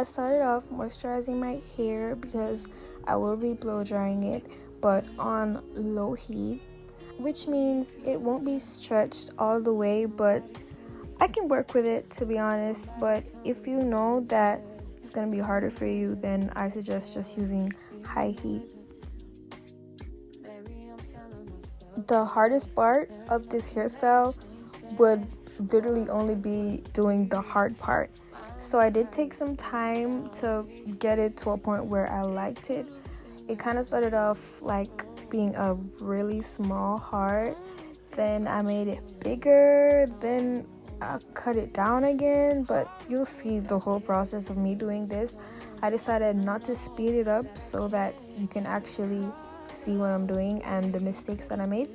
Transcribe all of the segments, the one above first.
I started off moisturizing my hair because I will be blow drying it, but on low heat, which means it won't be stretched all the way, but I can work with it, to be honest. But if you know that it's going to be harder for you, then I suggest just using high heat. The hardest part of this hairstyle would literally only be doing the hard part. So I did take some time to get it to a point where I liked it. It kind of started off like being a really small heart. Then I made it bigger. Then I cut it down again. But you'll see the whole process of me doing this. I decided not to speed it up so that you can actually see what I'm doing and the mistakes that I made.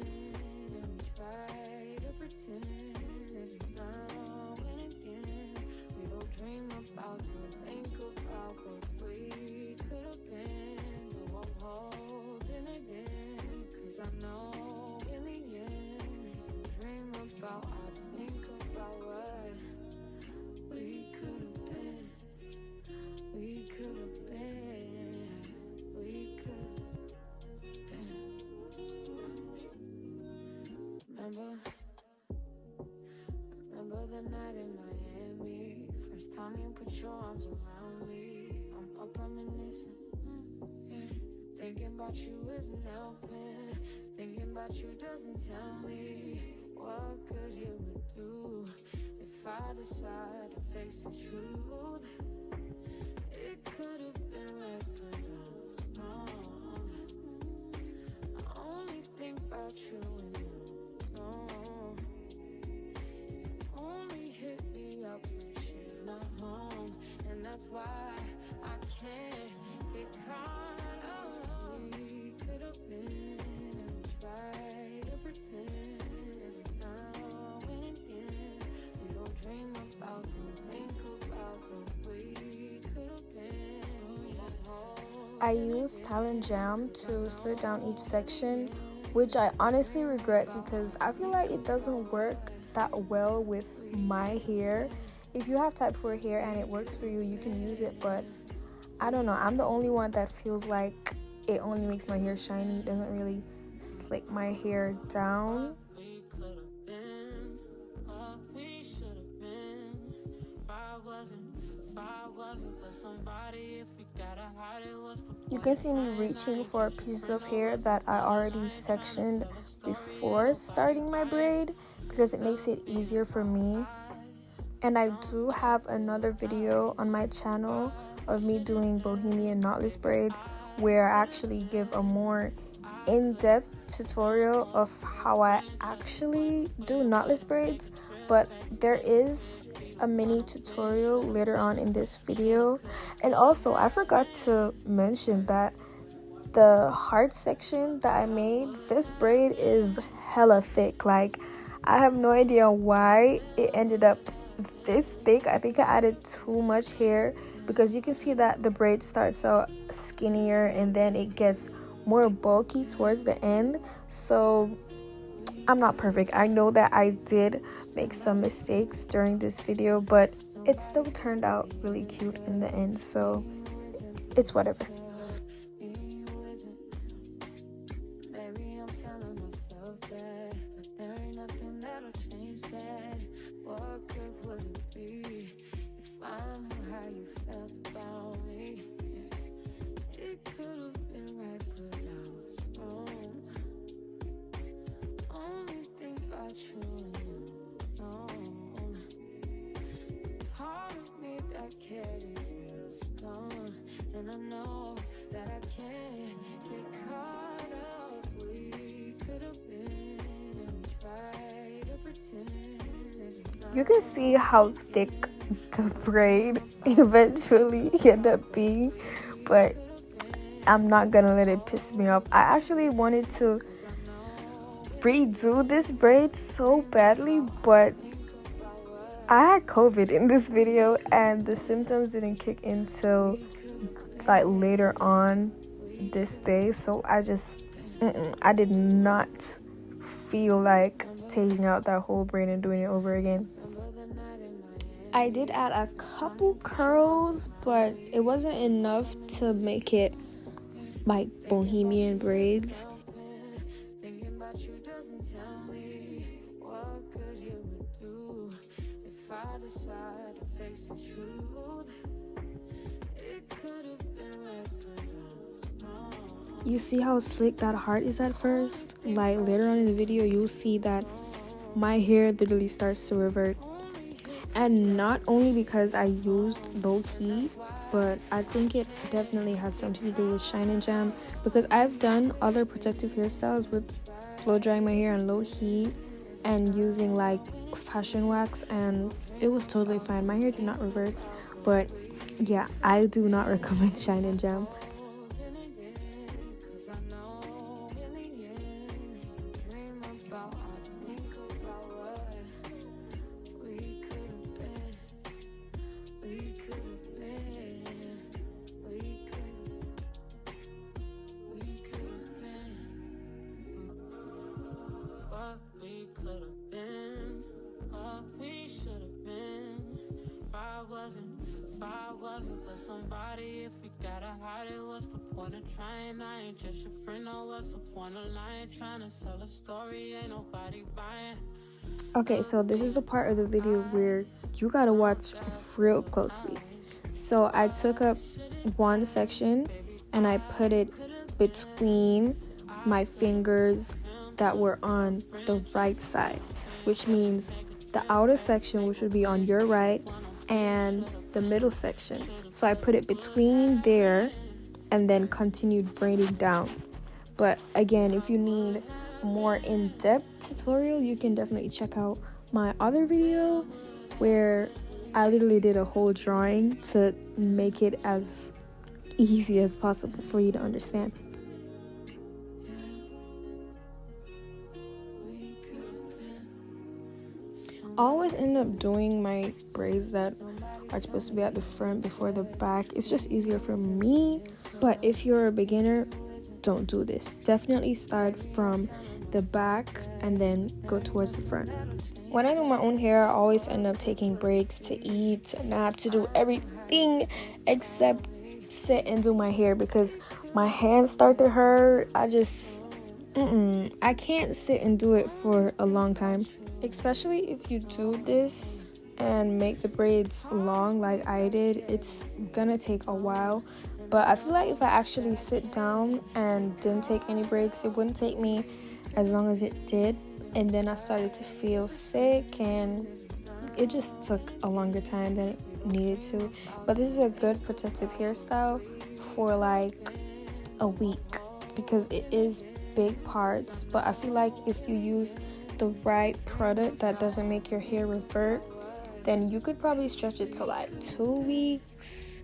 Remember the night in Miami, first time you put your arms around me. I'm up reminiscing, thinking about you isn't helping. Thinking about you doesn't tell me what good you would do if I decide to face the truth. It could have been right, but I was wrong. I only think about you when you're wrong. Only hit me up when she's not home, and that's why I can't get caught up. We could have been, and we try to pretend every now and again. We don't dream about, don't think about what we could have been. I used Talent Jam to split down each section, which I honestly regret because I feel like it doesn't work that well with my hair. If you have type 4 hair and it works for you, you can use it, but I don't know, I'm the only one that feels like it only makes my hair shiny. It doesn't really slick my hair down. You can see me reaching for pieces of hair that I already sectioned before starting my braid because it makes it easier for me. And I do have another video on my channel of me doing bohemian knotless braids where I actually give a more in-depth tutorial of how I actually do knotless braids, but there is a mini tutorial later on in this video. And also I forgot to mention that the heart section that I made, this braid is hella thick. Like, I have no idea why it ended up this thick. I think I added too much hair because you can see that the braid starts out skinnier and then it gets more bulky towards the end. So I'm not perfect. I know that I did make some mistakes during this video, but it still turned out really cute in the end, so it's whatever. And I know that I can't get caught up. We could have been, and we try to pretend. You can see how thick the braid eventually ended up being, but I'm not gonna let it piss me off. I actually wanted to redo this braid so badly, but I had COVID in this video and the symptoms didn't kick in till like later on this day, so I did not feel like taking out that whole braid and doing it over again. I did add a couple curls, but it wasn't enough to make it like bohemian braids. Thinking about you doesn't tell me what good you would do if I decide to face the truth. It could have been reckless. You see how slick that heart is at first? Like later on in the video, you'll see that my hair literally starts to revert. And not only because I used low heat, but I think it definitely has something to do with Shine and Jam, because I've done other protective hairstyles with blow drying my hair on low heat and using like fashion wax, and it was totally fine. My hair did not revert, but yeah, I do not recommend Shine and Jam. If I wasn't for somebody, if we gotta hide it, what's the point of trying? I ain't just your friend, no, what's the point of lying? Trying to sell a story, ain't nobody buying. Okay, so this is the part of the video where you gotta watch real closely. So I took up one section and I put it between my fingers that were on the right side, which means the outer section, which would be on your right, and the middle section. So I put it between there and then continued braiding down. But again, if you need more in-depth tutorial, you can definitely check out my other video where I literally did a whole drawing to make it as easy as possible for you to understand. I always end up doing my braids that are supposed to be at the front before the back. It's just easier for me, but if you're a beginner, don't do this. Definitely start from the back and then go towards the front. When I do my own hair, I always end up taking breaks to eat, to nap, to do everything except sit and do my hair because my hands start to hurt. I can't sit and do it for a long time. Especially if you do this and make the braids long like I did, it's gonna take a while. But I feel like if I actually sit down and didn't take any breaks, it wouldn't take me as long as it did. And then I started to feel sick and it just took a longer time than it needed to. But this is a good protective hairstyle for like a week because it is big parts. But I feel like if you use the right product that doesn't make your hair revert, then you could probably stretch it to like 2 weeks.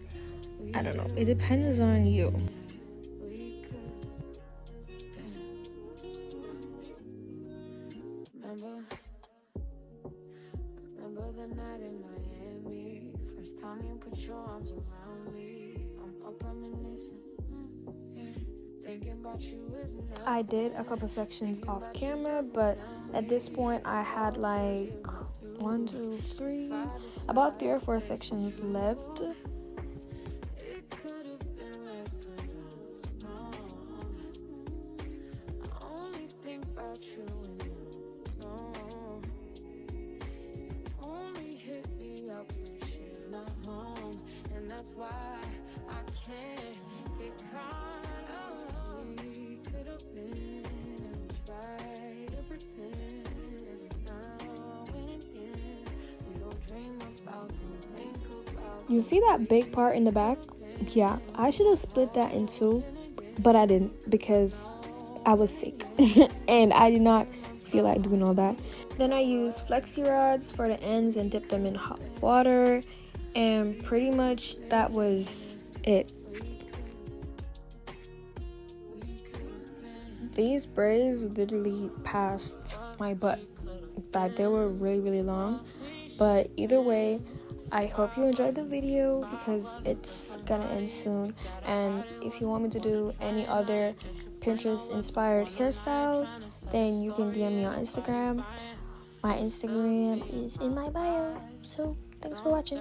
I don't know, it depends on you. Remember the night in Miami, first time you put your arms around me. I'm up reminiscing, thinking about you is now. I did a couple sections off camera, but at this point I had like about 3 or 4 sections left. That's why I can't get caught up. We could have been try to pretend now and again. We don't dream about, don't think about. You see that big part in the back? Yeah, I should have split that in 2, but I didn't because I was sick and I did not feel like doing all that. Then I used flexi rods for the ends and dipped them in hot water. And pretty much that was it. These braids literally passed my butt. In fact, they were really, really long. But either way, I hope you enjoyed the video because it's gonna end soon. And if you want me to do any other Pinterest inspired hairstyles, then you can DM me on Instagram. My Instagram is in my bio. So Thanks for watching.